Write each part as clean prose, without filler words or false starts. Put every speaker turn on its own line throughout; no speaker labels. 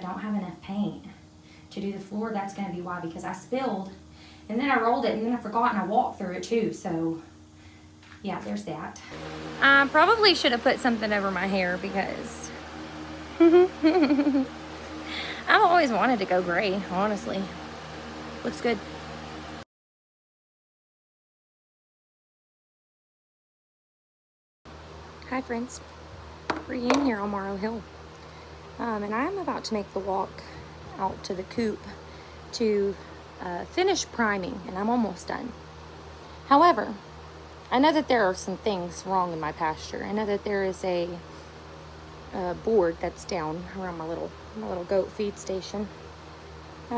don't have enough paint to do the floor. That's going to be why, because I spilled and then I rolled it and then I forgot and I walked through it too. So yeah, there's that. I probably should have put something over my hair because I've always wanted to go gray, honestly. Looks good. Hi friends, we're in here on Morrow Hill. And I'm about to make the walk out to the coop to finish priming, and I'm almost done. However, I know that there are some things wrong in my pasture. I know that there is a board that's down around my little goat feed station.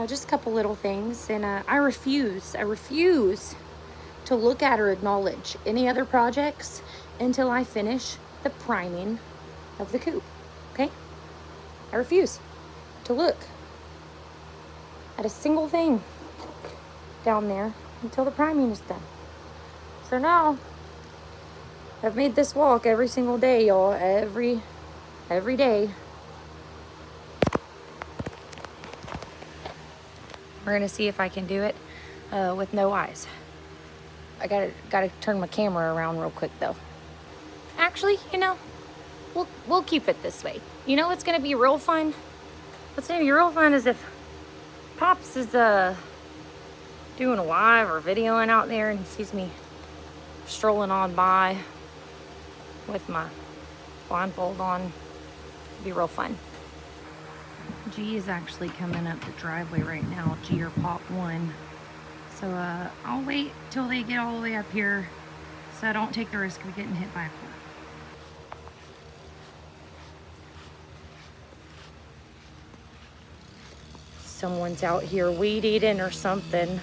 Just a couple little things, and I refuse to look at or acknowledge any other projects until I finish the priming of the coop, okay? I refuse to look at a single thing down there until the priming is done. So now, I've made this walk every single day, y'all, every day. We're gonna see if I can do it with no eyes. I gotta turn my camera around real quick though. Actually, you know, we'll keep it this way. You know what's gonna be real fun? What's gonna be real fun is if Pops is doing a live or videoing out there and he sees me strolling on by with my blindfold on. It'd be real fun. G is actually coming up the driveway right now, G or Pop 1. So I'll wait till they get all the way up here so I don't take the risk of getting hit by a car. Someone's out here weed eating or something.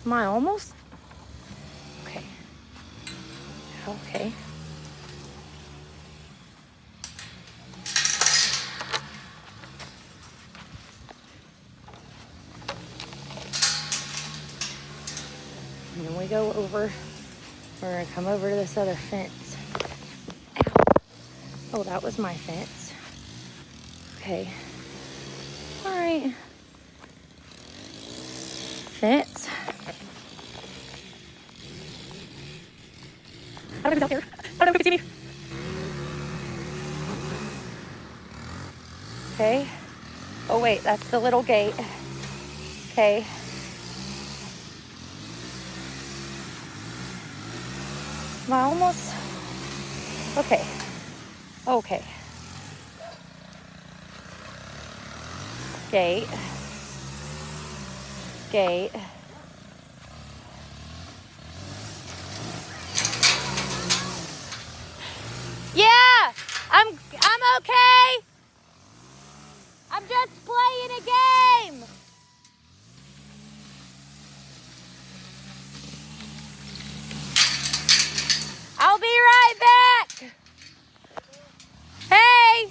Am I almost? Okay. Okay. And then we go over, we're gonna come over to this other fence. Ow. Oh, that was my fence. Okay. All right. Fence. I don't know if it's out there. I don't know if you can see me. Okay. Oh wait, that's the little gate. Okay. Am I almost? Okay. Okay. Gate. Gate. Yeah, I'm okay. I'm just playing a game. I'll be right back. Hey.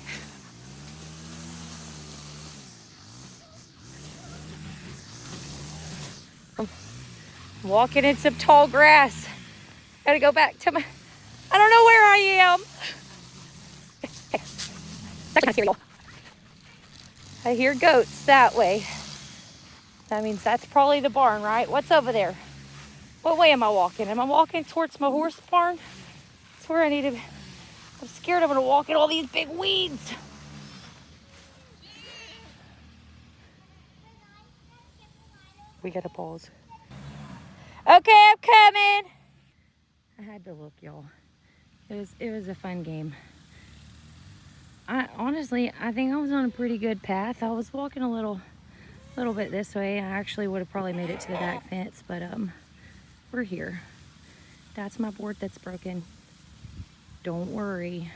I'm walking in some tall grass. Gotta go back to my, I don't know where I am. I hear goats that way. That means that's probably the barn, right? What's over there? What way am I walking? Am I walking towards my horse barn? That's where I need to be. I'm scared I'm gonna walk in all these big weeds. We gotta pause. Okay, I'm coming. I had to look, y'all. It was a fun game. I think I was on a pretty good path. I was walking a little bit this way. I actually would have probably made it to the back fence, but we're here. That's my board that's broken. Don't worry.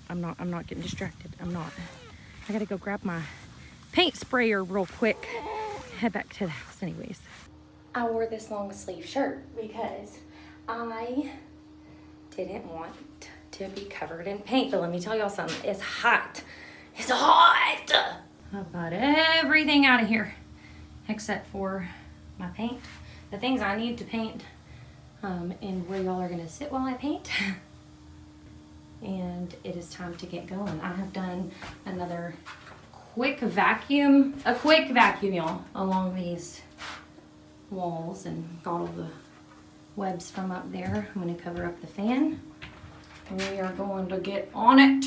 I'm not getting distracted. I'm not. I gotta go grab my paint sprayer real quick. Head back to the house anyways. I wore this long sleeve shirt because I didn't want to be covered in paint, but let me tell y'all something. It's hot. It's hot. I've got everything out of here except for my paint, the things I need to paint, and where y'all are gonna sit while I paint. and it is time to get going. I have done another quick vacuum, y'all, along these walls and got all the webs from up there. I'm going to cover up the fan. We are going to get on it.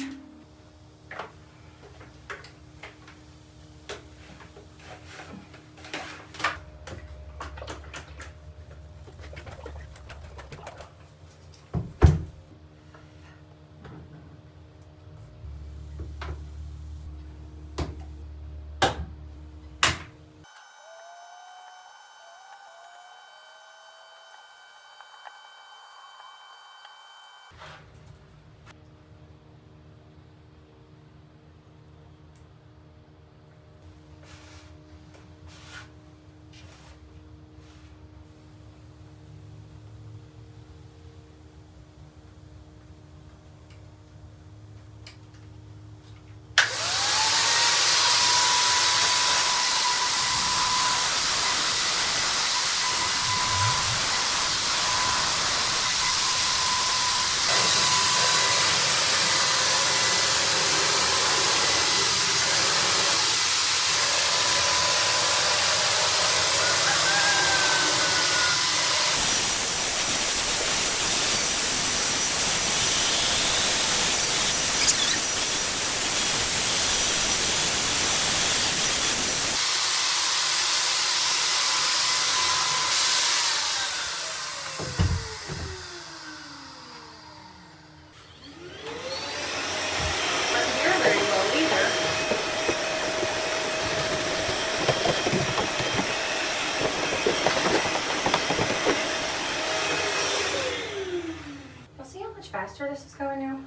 Faster this is going now.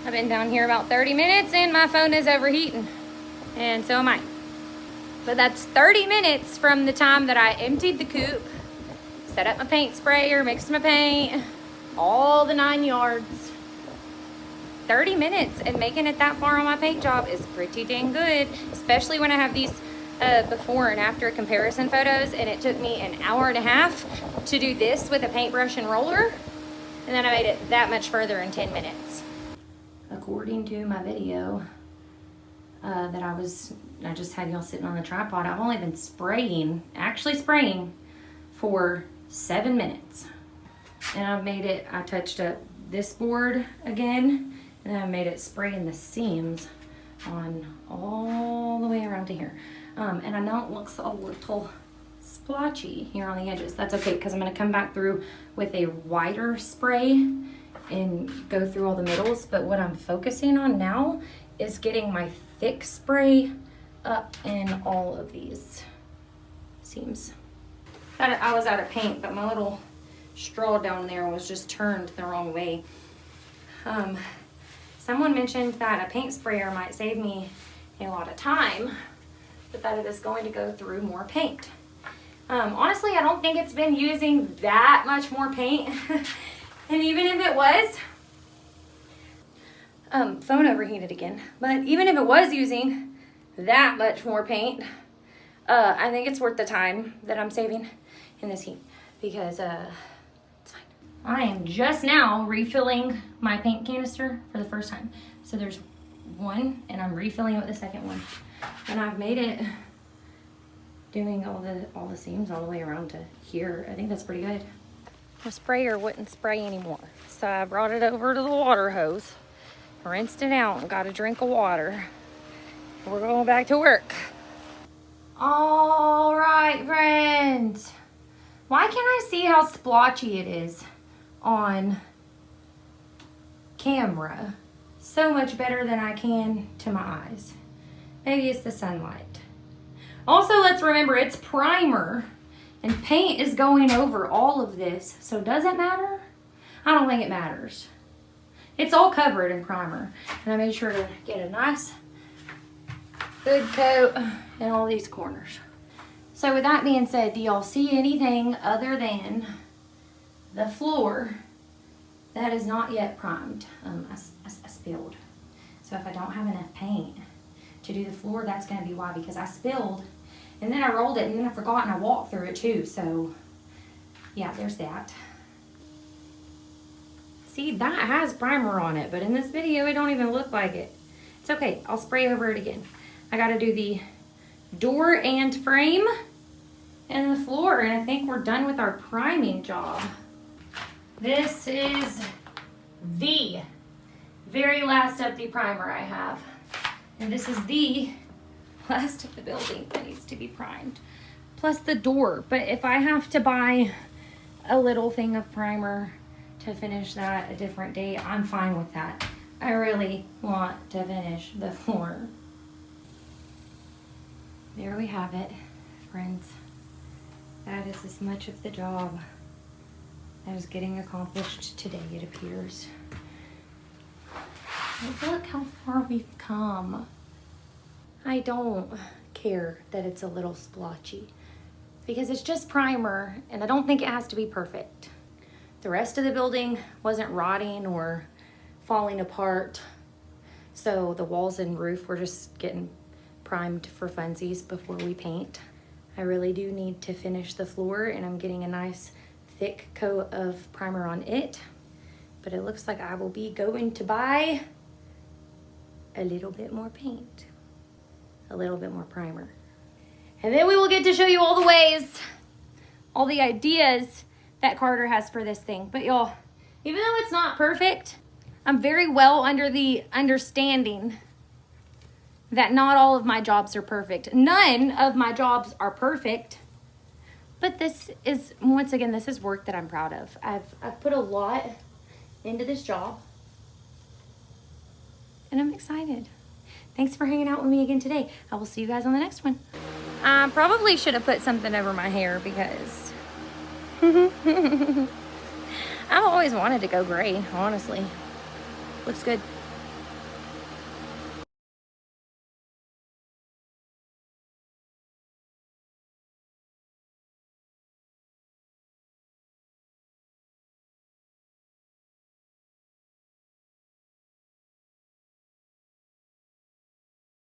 I've been down here about 30 minutes and my phone is overheating, and so am I. But that's 30 minutes from the time that I emptied the coop, set up my paint sprayer, mixed my paint, all the 9 yards. 30 minutes and making it that far on my paint job is pretty dang good, especially when I have these before and after comparison photos, and it took me an hour and a half to do this with a paintbrush and roller, and then I made it that much further in 10 minutes. According to my video that I just had y'all sitting on the tripod, I've only been actually spraying for 7 minutes. And I've made it, I touched up this board again, and then I made it spray in the seams on all the way around to here. And I know it looks a little splotchy here on the edges. That's okay, because I'm gonna come back through with a wider spray and go through all the middles. But what I'm focusing on now is getting my thick spray up in all of these seams. I was out of paint, but my little straw down there was just turned the wrong way. Someone mentioned that a paint sprayer might save me a lot of time, but that it is going to go through more paint. Honestly, I don't think it's been using that much more paint. And even if it was, phone overheated again, but even if it was using that much more paint, I think it's worth the time that I'm saving in this heat, because it's fine. I am just now refilling my paint canister for the first time. So there's one, and I'm refilling it with the second one. And I've made it doing all the seams all the way around to here. I think that's pretty good. The sprayer wouldn't spray anymore, so I brought it over to the water hose, rinsed it out, and got a drink of water. We're going back to work. All right, friends. Why can't I see how splotchy it is on camera so much better than I can to my eyes? Maybe it's the sunlight. Also, let's remember it's primer. And paint is going over all of this, so does it matter? I don't think it matters. It's all covered in primer. And I made sure to get a nice good coat in all these corners. So with that being said, do y'all see anything other than the floor that is not yet primed? I spilled. So if I don't have enough paint to do the floor, that's gonna be why, because I spilled and then I rolled it and then I forgot and I walked through it too. So yeah, there's that. See, that has primer on it, but in this video, it don't even look like it. It's okay, I'll spray over it again. I gotta do the door and frame and the floor, and I think we're done with our priming job. This is the very last of the primer I have. And this is the last of the building that needs to be primed. Plus the door, but if I have to buy a little thing of primer to finish that a different day, I'm fine with that. I really want to finish the floor. There we have it, friends. That is as much of the job that is getting accomplished today, it appears. But look how far we've come. I don't care that it's a little splotchy because it's just primer and I don't think it has to be perfect. The rest of the building wasn't rotting or falling apart, so the walls and roof were just getting primed for funsies before we paint. I really do need to finish the floor and I'm getting a nice thick coat of primer on it, but it looks like I will be going to buy a little bit more paint, a little bit more primer. And then we will get to show you all the ways, all the ideas that Carter has for this thing. But y'all, even though it's not perfect, I'm very well under the understanding that not all of my jobs are perfect. None of my jobs are perfect, but this is, once again, this is work that I'm proud of. I've put a lot into this job and I'm excited. Thanks for hanging out with me again today. I will see you guys on the next one. I probably should have put something over my hair because I've always wanted to go gray, honestly. Looks good.